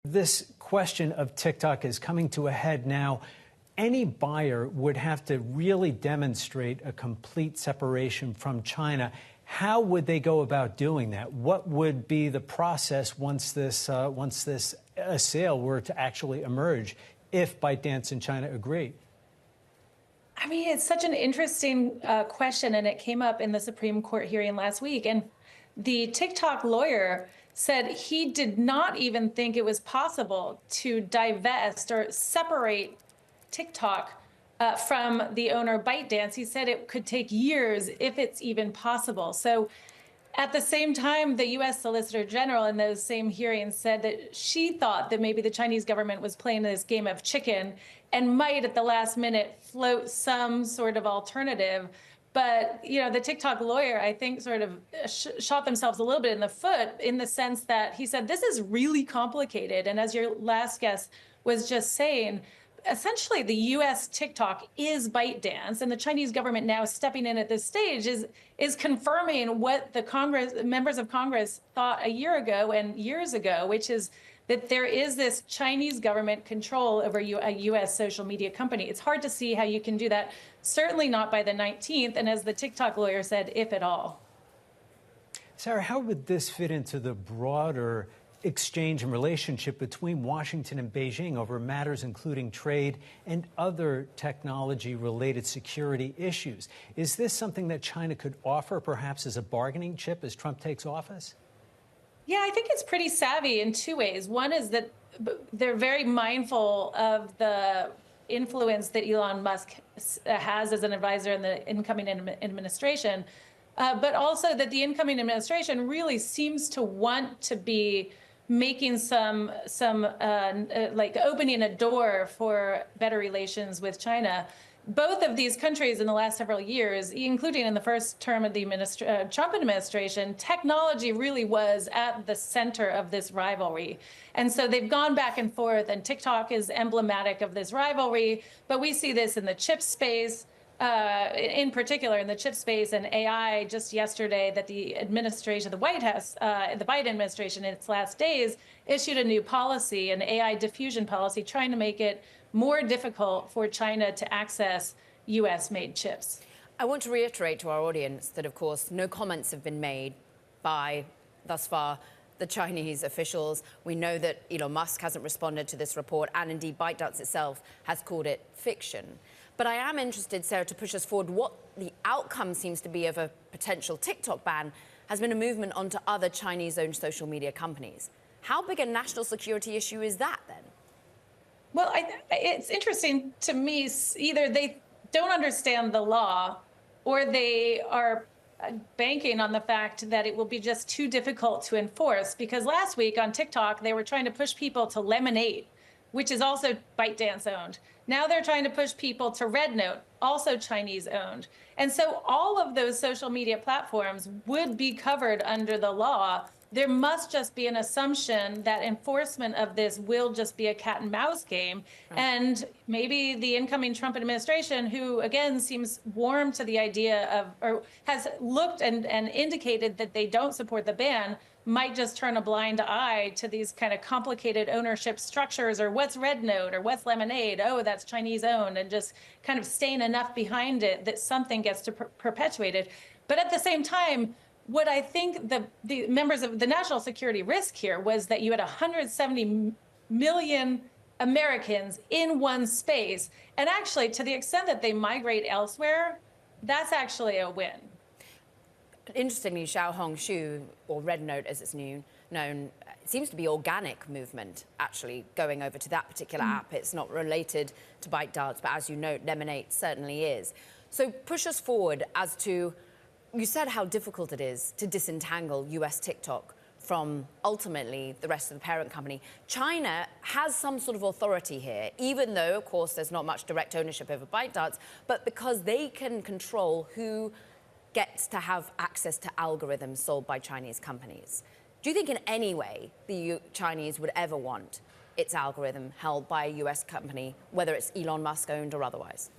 This question of TikTok is coming to a head now. Any buyer would have to really demonstrate a complete separation from China. How would they go about doing that? What would be the process once this sale were to actually emerge, if ByteDance and China agree? I mean, it's such an interesting question, and it came up in the Supreme Court hearing last week. And the TikTok lawyer said he did not even think it was possible to divest or separate TikTok from the owner ByteDance. He said it could take years, if it's even possible. So at the same time, the U.S. Solicitor General in those same hearings said that she thought that maybe the Chinese government was playing this game of chicken and might at the last minute float some sort of alternative. But, you know, the TikTok lawyer, I think, sort of shot themselves a little bit in the foot, in the sense that he said, this is really complicated. And as your last guest was just saying, essentially the U.S. TikTok is ByteDance, and the Chinese government now stepping in at this stage is confirming what the members of Congress thought a year ago and years ago, which is that there is this Chinese government control over a U.S. social media company. It's hard to see how you can do that, certainly not by the 19th, and as the TikTok lawyer said, if at all. Sarah, how would this fit into the broader exchange and relationship between Washington and Beijing over matters including trade and other technology-related security issues? Is this something that China could offer, perhaps as a bargaining chip, as Trump takes office? Yeah, I think it's pretty savvy in two ways. One is that they're very mindful of the influence that Elon Musk has as an advisor in the incoming administration, but also that the incoming administration really seems to want to be making some like opening a door for better relations with China. Both of these countries in the last several years, including in the first term of the Trump administration, technology really was at the center of this rivalry. And so they've gone back and forth, and TikTok is emblematic of this rivalry. But we see this in the chip space, in particular in the chip space and AI. Just yesterday, that the administration, the White House, the Biden administration in its last days issued a new policy, an AI diffusion policy, trying to make it more difficult for China to access U.S.-made chips. I want to reiterate to our audience that, of course, no comments have been made by, thus far, the Chinese officials. We know that Elon Musk hasn't responded to this report, and indeed ByteDance itself has called it fiction. But I am interested, Sarah, to push us forward. What the outcome seems to be of a potential TikTok ban has been a movement onto other Chinese-owned social media companies. How big a national security issue is that, then? Well, it's interesting to me. Either they don't understand the law, or they are banking on the fact that it will be just too difficult to enforce. Because last week on TikTok, they were trying to push people to Lemonade, which is also ByteDance owned. Now they're trying to push people to RedNote, also Chinese owned. And so all of those social media platforms would be covered under the law. There must just be an assumption that enforcement of this will just be a cat and mouse game. Right. And maybe the incoming Trump administration, who again seems warm to the idea of, or has looked and indicated that they don't support the ban, might just turn a blind eye to these kind of complicated ownership structures, or what's RedNote or what's Lemonade, oh, that's Chinese owned, and just kind of staying enough behind it that something gets to perpetuated. But at the same time, what I think the members of the national security risk here was that you had 170 million Americans in one space. And actually, to the extent that they migrate elsewhere, that's actually a win. Interestingly, Xiaohongshu, or RedNote as it's known, it seems to be organic movement, actually, going over to that particular app. It's not related to ByteDance, but as you note, Lemonade certainly is. So push us forward as to, you said how difficult it is to disentangle US TikTok from ultimately the rest of the parent company. China has some sort of authority here, even though, of course, there's not much direct ownership over ByteDance, but because they can control who gets to have access to algorithms sold by Chinese companies. Do you think in any way the Chinese would ever want its algorithm held by a US company, whether it's Elon Musk owned or otherwise?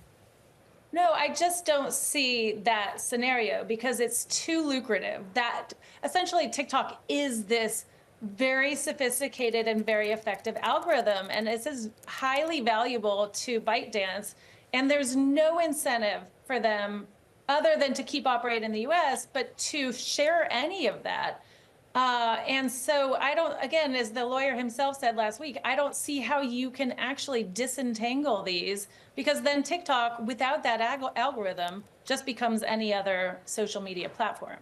No, I just don't see that scenario, because it's too lucrative. That essentially TikTok is this very sophisticated and very effective algorithm. And this is highly valuable to ByteDance. And there's no incentive for them other than to keep operating in the US, but to share any of that. And so I don't, again, as the lawyer himself said last week, I don't see how you can actually disentangle these, because then TikTok, without that algorithm, just becomes any other social media platform.